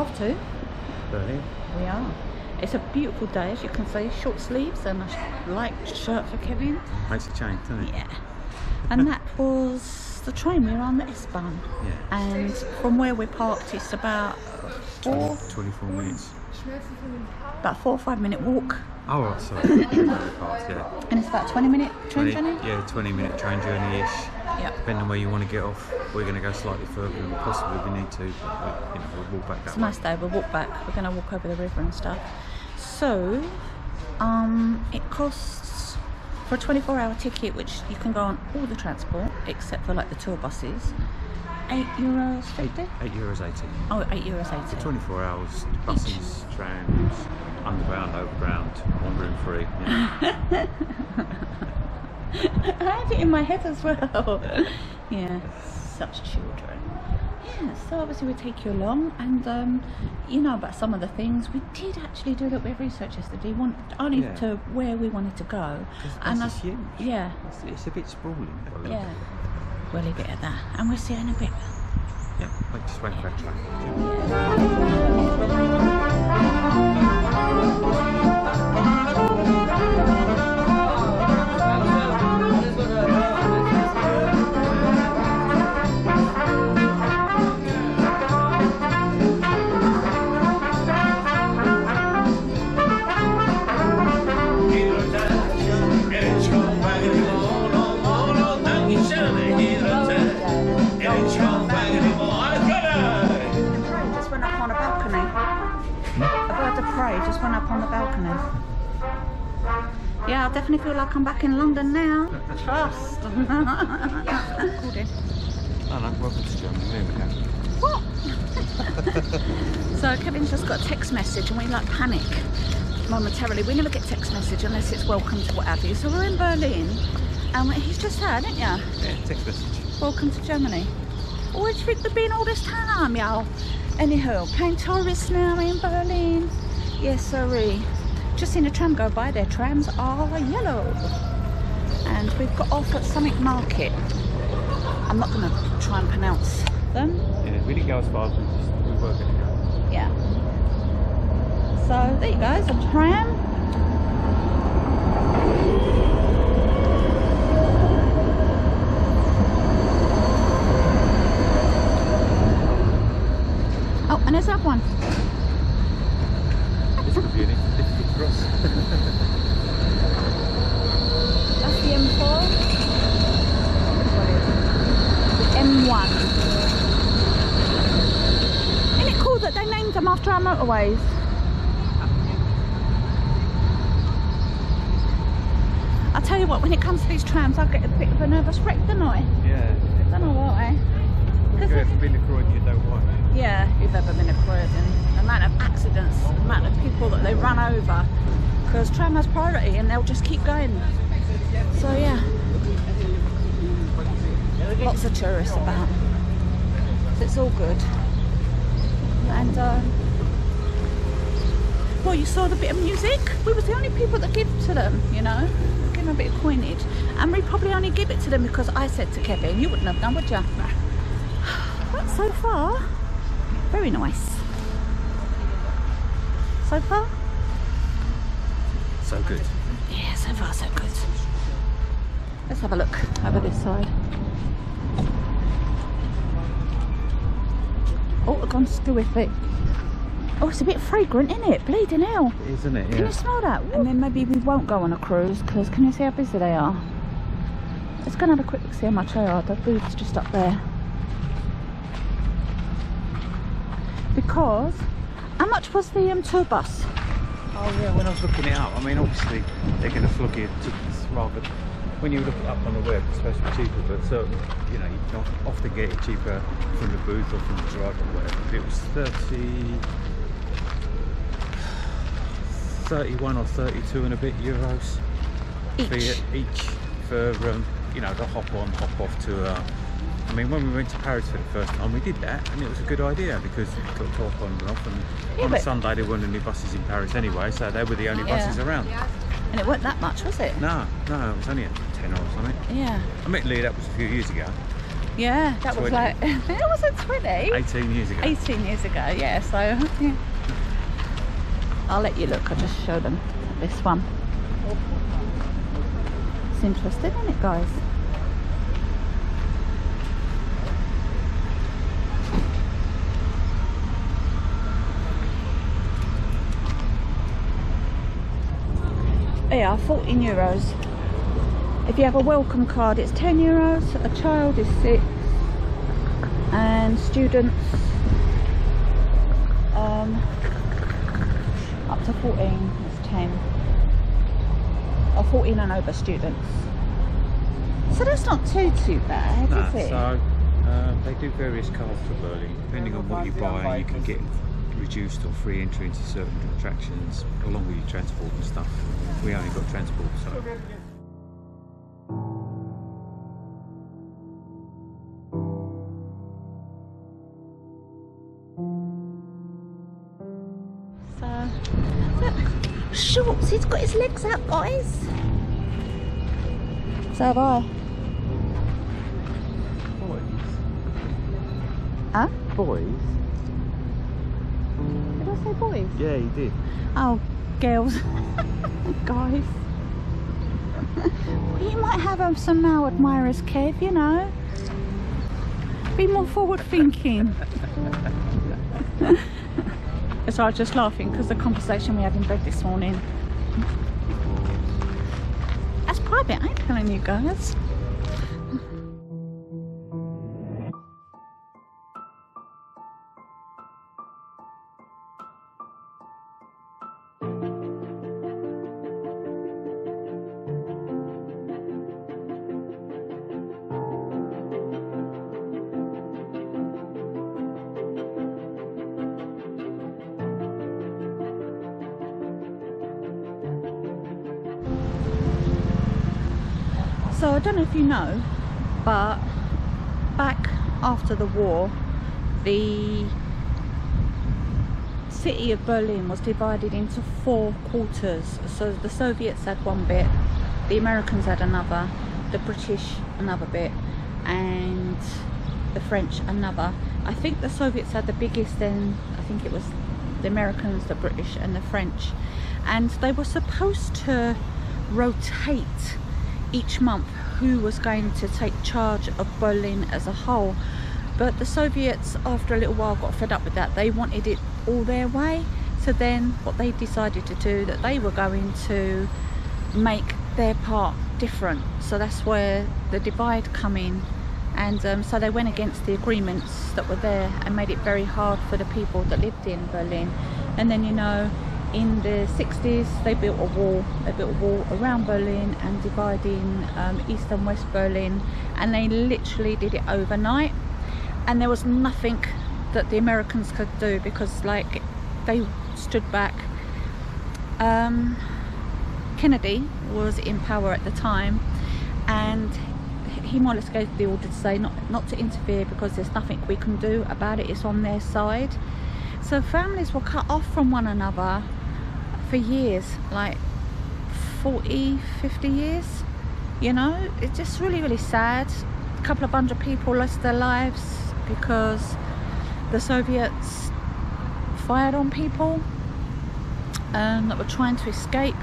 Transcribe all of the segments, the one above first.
off to Berlin. We are. It's a beautiful day, as you can see. Short sleeves and a light shirt for Kevin. Makes a change, doesn't it? Yeah. And that was the train. We were on the S-Bahn. Yeah. And from where we parked, it's about 24 minutes. About 4 or 5 minute walk. Oh, right, sorry. Yeah. And it's about 20-minute train journey? Yeah, 20-minute train journey-ish. Yep. Depending on where you want to get off. We're going to go slightly further and possibly we need to, but we'll walk back that way. It's a nice day. We'll walk back. We're going to walk over the river and stuff. So, it costs, for a 24-hour ticket, which you can go on all the transport, except for like the tour buses, €8.50? €8.80. Oh, €8.80. For 24 hours, buses, trams, underground, overground, wandering free. Yeah. I had it in my head as well. Yeah, such children. Yeah, so obviously we take you along, and you know about some of the things. We did actually do a little bit of research yesterday, only to where we wanted to go. And it's huge. Yeah. It's a bit sprawling. Yeah. We'll leave it at that, and we'll see you in a bit. Yeah, just wait for that train. Just went up on the balcony. Yeah, I definitely feel like I'm back in London now. Trust. Oh no, welcome to Germany. What? So Kevin's just got a text message and we like panic momentarily. We never get text message unless it's welcome to what have you. So we're in Berlin and he's just heard, didn't you? Yeah, text message. Welcome to Germany. Where do you think we've been all this time, y'all? Anyhow, paying tourists now in Berlin. Yes, sorry. Just seen a tram go by. Their trams are yellow. And we've got off at something market. I'm not going to try and pronounce them. Yeah, we didn't go as far as we were going to go. Yeah. So there you go, it's a tram. Oh, and there's that one. This could be an difficult cross. That's the M4. The M1. Isn't it cool that they named them after our motorways? I'll tell you what, when it comes to these trams, I get a bit of a nervous wreck, don't I? Yeah. I don't know why. If you've ever been to Croydon, you know why. Yeah, if you've ever been to Croydon. The amount of accidents, the amount of people that they run over. Because tram has priority and they'll just keep going. So yeah. Lots of tourists about. So it's all good. And well, you saw the bit of music. We were the only people that give to them, you know. Give them a bit of coinage. And we probably only give it to them because I said to Kevin, you wouldn't have done, would you? But so far, very nice. So far? So good. Yeah, so far so good. Let's have a look over this side. Oh, I've gone still with it. Oh, it's a bit fragrant, isn't it? Bleeding hell. It is, isn't it? Yeah. Can you smell that? And then maybe we won't go on a cruise because can you see how busy they are? Let's go and have a quick look, see how much they are. The booth's just up there. Because, how much was the tour bus? Oh yeah, when I was looking it up, I mean obviously they're going to flog you tickets rather, when you look it up on the web it's supposed to be cheaper, but certainly, you know, you can often get it cheaper from the booth or from the driver or whatever. It was 31 or 32 and a bit euros each for you know, the hop on hop off tour. I mean, when we went to Paris for the first time, we did that, and it was a good idea because you got to hop on and off. And yeah, on a Sunday, there weren't any buses in Paris anyway, so they were the only buses around. And it wasn't that much, was it? No, it was only a tenner or something. Yeah. Admittedly, that was a few years ago. Yeah, that 20. was like, it wasn't 20. 18 years ago. 18 years ago, yeah, so yeah. I'll let you look, I'll just show them this one. It's interesting, isn't it, guys? Yeah, 14 euros. If you have a welcome card, it's 10 euros. A child is 6, and students up to 14 is 10. Or 14 and over students. So that's not too bad, is it? So they do various cards for Berlin. Depending on what you buy, you can get reduced or free entry into certain attractions, along with your transport and stuff. We only got transport, so. Look, shorts, he's got his legs out, guys. So have I. Boys. Huh? Boys? Did I say boys? Yeah, you did. Oh, girls. Guys. You might have some male admirers, Kev, you know. Be more forward thinking. So I was just laughing because the conversation we had in bed this morning. That's private, I ain't telling you guys. So I don't know if you know, but back after the war, the city of Berlin was divided into 4 quarters. So the Soviets had one bit, the Americans had another, the British another bit, and the French another. I think the Soviets had the biggest, then I think it was the Americans, the British and the French, and they were supposed to rotate each month who was going to take charge of Berlin as a whole. But the Soviets, after a little while, got fed up with that. They wanted it all their way. So then what they decided to do, that they were going to make their part different. So that's where the divide come in. And so they went against the agreements that were there and made it very hard for the people that lived in Berlin. And then, you know, in the 60s they built a wall. They built a wall around Berlin and dividing East and West Berlin, and they literally did it overnight, and there was nothing that the Americans could do because, like, they stood back. Kennedy was in power at the time, and he more or less gave the order to say not to interfere because there's nothing we can do about it, it's on their side. So families were cut off from one another for years, like 40, 50 years, you know. It's just really sad. A couple of hundred people lost their lives because the Soviets fired on people that were trying to escape.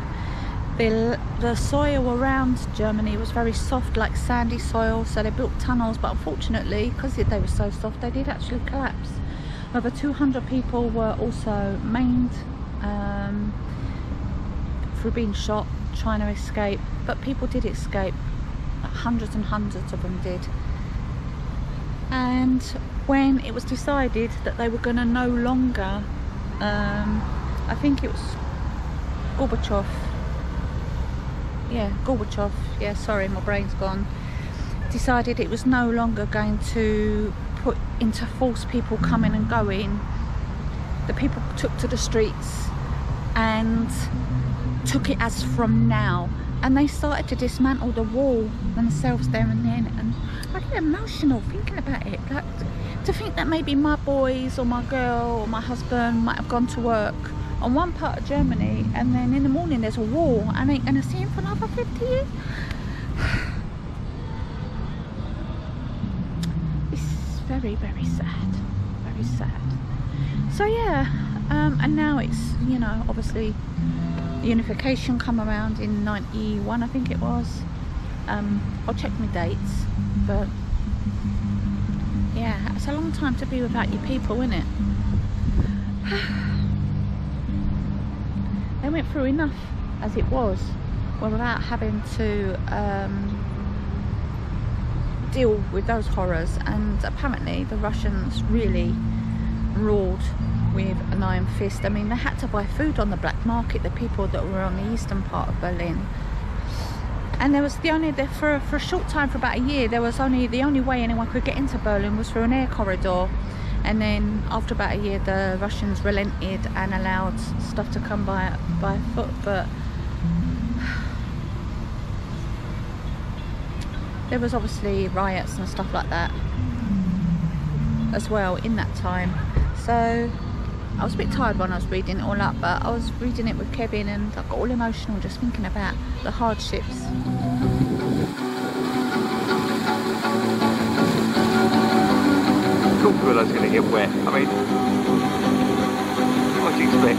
The soil around Germany was very soft, like sandy soil, so they built tunnels, but unfortunately, because they were so soft, they did actually collapse. Over 200 people were also maimed through being shot, trying to escape, but people did escape. Hundreds and hundreds of them did. And when it was decided that they were going to no longer, I think it was Gorbachev, yeah, sorry, my brain's gone, decided it was no longer going to put into force people coming and going. The people took to the streets and took it as from now, and they started to dismantle the wall themselves there and then. And I get emotional thinking about it, like, to think that maybe my boys or my girl or my husband might have gone to work on one part of Germany, and then in the morning there's a wall and I ain't gonna see him for another 50 years. very, very sad. Very sad. So yeah, and now it's, you know, obviously unification come around in 91, I think it was. I'll check my dates, but yeah, it's a long time to be without your people, isn't it? They went through enough as it was, well, without having to deal with those horrors. And apparently the Russians really ruled with an iron fist. I mean, they had to buy food on the black market, the people that were on the eastern part of Berlin. And there was for a short time, for about a year, the only way anyone could get into Berlin was through an air corridor. And then after about a year, the Russians relented and allowed stuff to come by foot. But there was obviously riots and stuff like that as well in that time. So I was a bit tired when I was reading it all up, but I was reading it with Kevin and I got all emotional just thinking about the hardships. Of course Willow's going to get wet. I mean, what do you expect?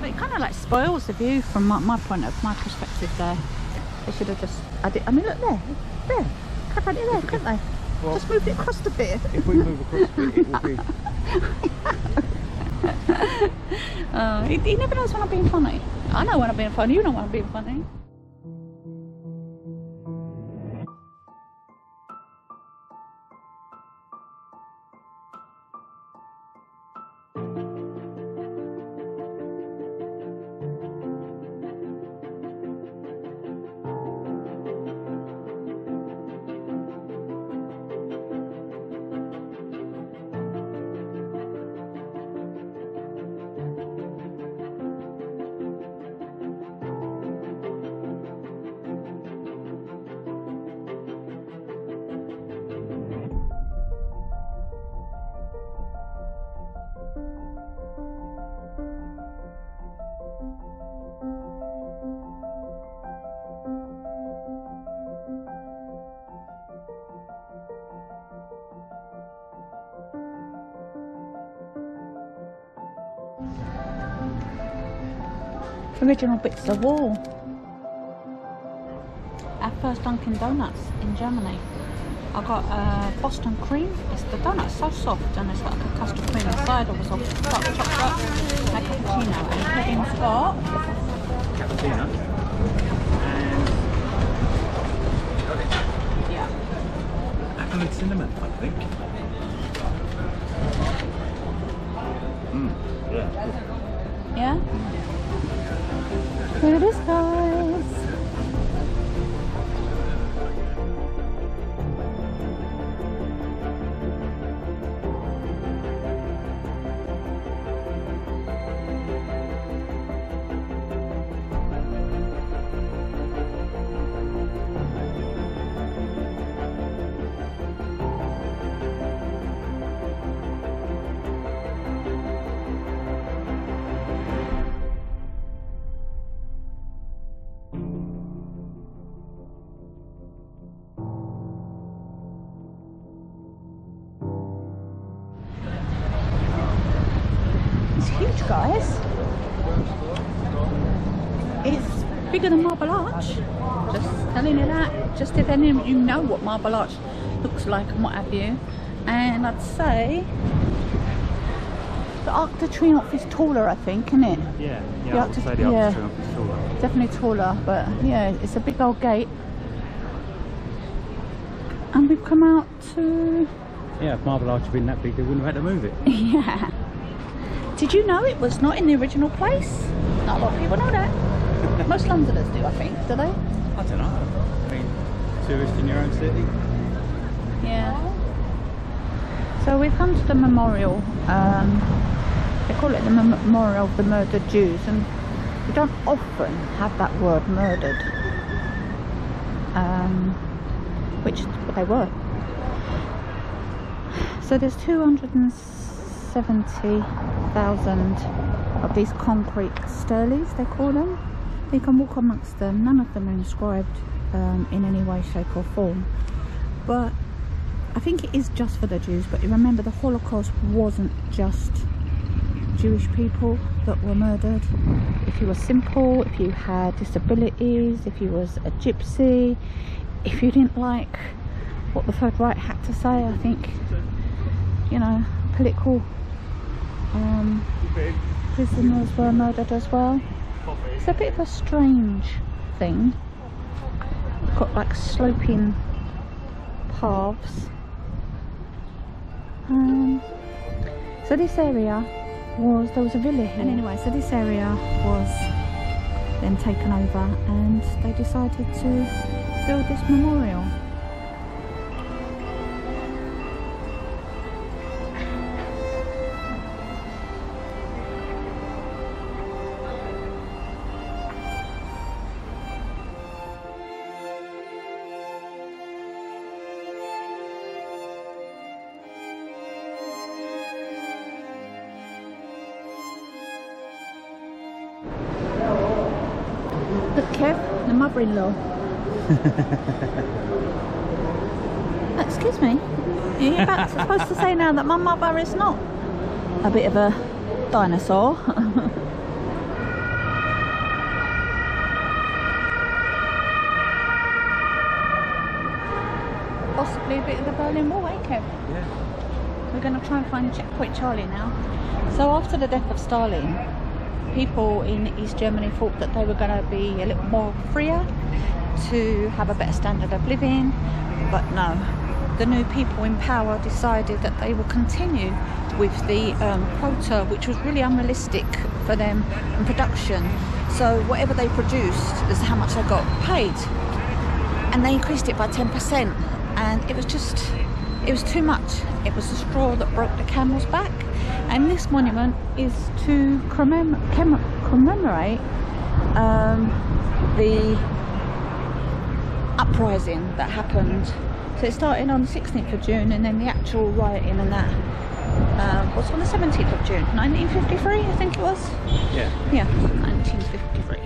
But it kind of like spoils the view from my perspective there. They should have just, I mean, look there, could have had it there, couldn't they? Well, just moved it across the bit. If we move across the bit, it will be. He never knows when I'm being funny. I know when I'm being funny, you know when I'm being funny. Original bits of wall. Our first Dunkin' Donuts in Germany. I got Boston cream. The donut's so soft and it's got like a custard cream inside. It was all dark chocolate, a cappuccino, and Kevin's got Cappuccino. And got it. Yeah. Apple and cinnamon, I think. Yeah. Yeah. Here it is, guys. Huge, guys. It's bigger than Marble Arch. Just telling you that. Just if any of you know what Marble Arch looks like and what have you. And I'd say the Arc de Triomphe is taller, I think, isn't it? Yeah, I would say the Arc de Triomphe is taller. Definitely taller, but yeah, it's a big old gate. And we've come out to... Yeah, if Marble Arch had been that big, they wouldn't have had to move it. Yeah. Did you know it was not in the original place? Not a lot of people know that. Most Londoners do, I think. Do they? I don't know. I mean, tourist in your own city. Yeah. So we've come to the memorial. They call it the Memorial of the Murdered Jews, and we don't often have that word murdered. Which they were. So there's 270,000 of these concrete sterlies, they call them. You can walk amongst them. None of them are inscribed in any way, shape or form. But I think it is just for the Jews. But remember, the Holocaust wasn't just Jewish people that were murdered. If you were simple, if you had disabilities, if you was a gypsy, if you didn't like what the Third Reich had to say, I think, you know, political prisoners were murdered as well. It's a bit of a strange thing. Got like sloping paths. So this area was, there was a villa here. And anyway, so this area was then taken over and they decided to build this memorial. Look, Kev, the mother-in-law. Excuse me, you're supposed to say now that my mother is not a bit of a dinosaur. Possibly a bit of the Berlin Wall, eh, Kev? Yeah. We're going to try and find Checkpoint Charlie now. So after the death of Stalin, people in East Germany thought that they were going to be a little more freer, to have a better standard of living, but no. The new people in power decided that they will continue with the quota, which was really unrealistic for them in production. So whatever they produced is how much they got paid, and they increased it by 10%, and it was too much. It was the straw that broke the camel's back. And this monument is to commemorate the uprising that happened. So it started on the 16th of June, and then the actual rioting and that was on the 17th of June 1953, I think it was. Yeah, 1953.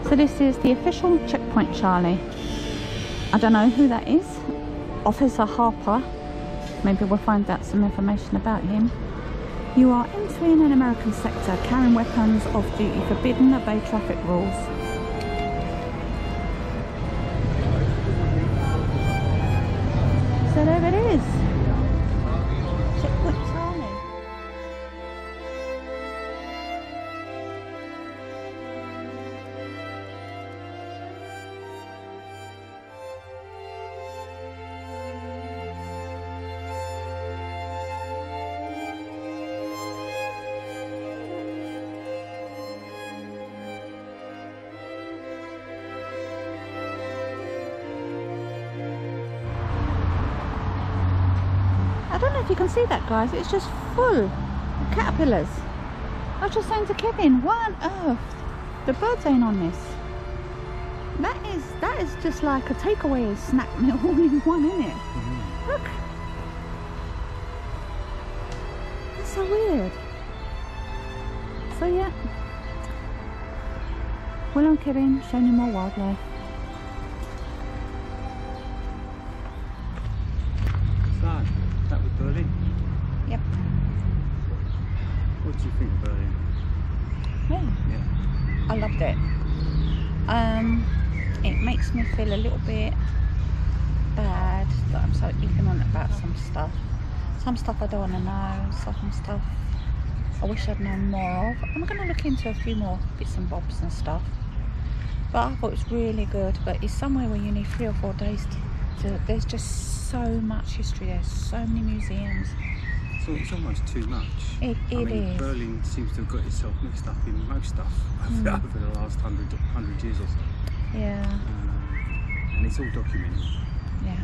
So this is the official Checkpoint Charlie. I don't know who that is. Officer Harper. Maybe we'll find out some information about him. You are entering an American sector, carrying weapons off duty, forbidden, obey traffic rules. So there it is. Checkpoint Charlie. I don't know if you can see that, guys. It's just full of caterpillars. I was just saying to Kevin, what on earth? The birds ain't on this. That is just like a takeaway snack meal all in one, isn't it? Mm-hmm. Look. That's so weird. So yeah. Willow and Kevin showing you more wildlife. That was Berlin. Yep. What do you think of Berlin? Yeah. I loved it. It makes me feel a little bit bad that I'm so ignorant about some stuff. Some stuff I don't want to know, some stuff I wish I'd known more of. I'm going to look into a few more bits and bobs and stuff. But I thought it was really good. But it's somewhere where you need 3 or 4 days to there's just so much history there, so many museums, thought it's almost too much. It is. Berlin seems to have got itself mixed up in most stuff over the last 100 years or so. Yeah. And it's all documented. Yeah.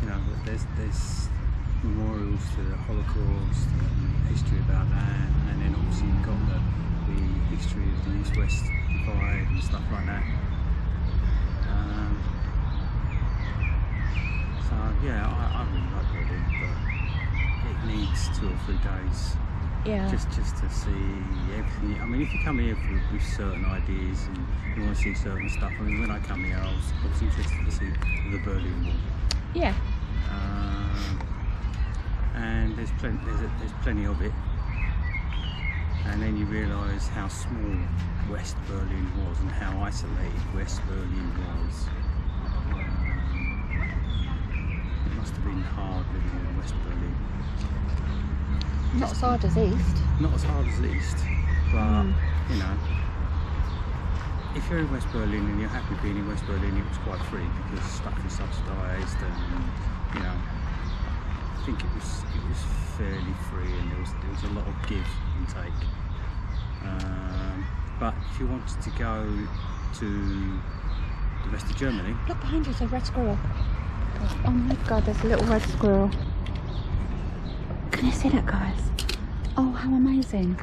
You know, there's memorials to the Holocaust and history about that, and then obviously you've got the history of the East-West divide and stuff like that. So yeah, I really like Berlin, but it needs 2 or 3 days. Yeah. Just to see everything. I mean, if you come here with certain ideas and you want to see certain stuff. I mean, when I come here, I was interested to see the Berlin Wall. Yeah. And there's plenty of it. And then you realise how small West Berlin was and how isolated West Berlin was. It must have been hard living in West Berlin. Not as hard as East. Not as hard as East, but you know, if you're in West Berlin and you're happy being in West Berlin, it was quite free because stuff is subsidised, and you know, I think it was fairly free, and there was a lot of give and take. But if you wanted to go to the rest of Germany, look behind you, there's a red squirrel. Oh my god, there's a little red squirrel. Can you see that, guys? Oh, how amazing.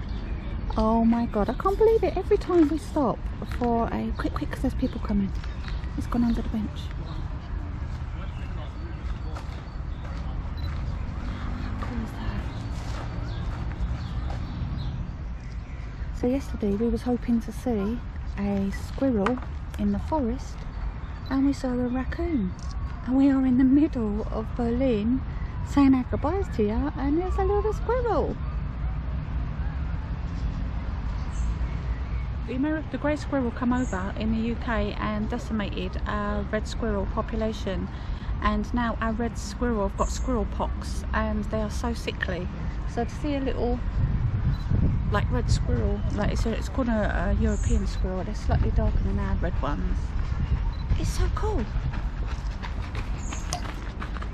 Oh my god, I can't believe it. Every time we stop for a quick, because there's people coming. It's gone under the bench. How cool is that? So yesterday we was hoping to see a squirrel in the forest, and we saw a raccoon. And we are in the middle of Berlin saying our goodbyes to you, and there's a little squirrel. The grey squirrel come over in the UK and decimated our red squirrel population, and now our red squirrel have got squirrel pox and they are so sickly. So to see a little like red squirrel, like it's called a European squirrel, they're slightly darker than our red ones. It's so cool.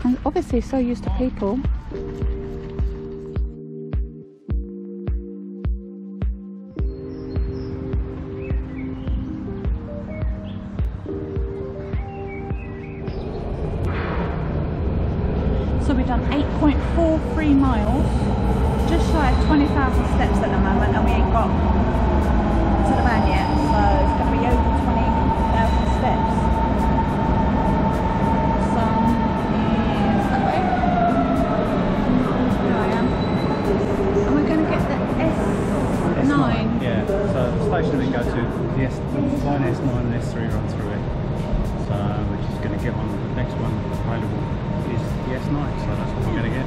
And obviously so used to people. So we've done 8.43 miles, just shy of 20,000 steps at the moment, and we ain't got to the van yet, so it's going to be over 20,000 steps. Yeah, so the station we go to, the line S9 and S3 run through it. So we're just going to get on the next one available is the S9, so that's what we're going to get.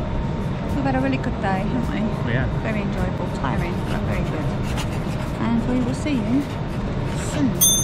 We've had a really good day, haven't we? Yeah. Very enjoyable, tiring, but very good. And we will see you soon.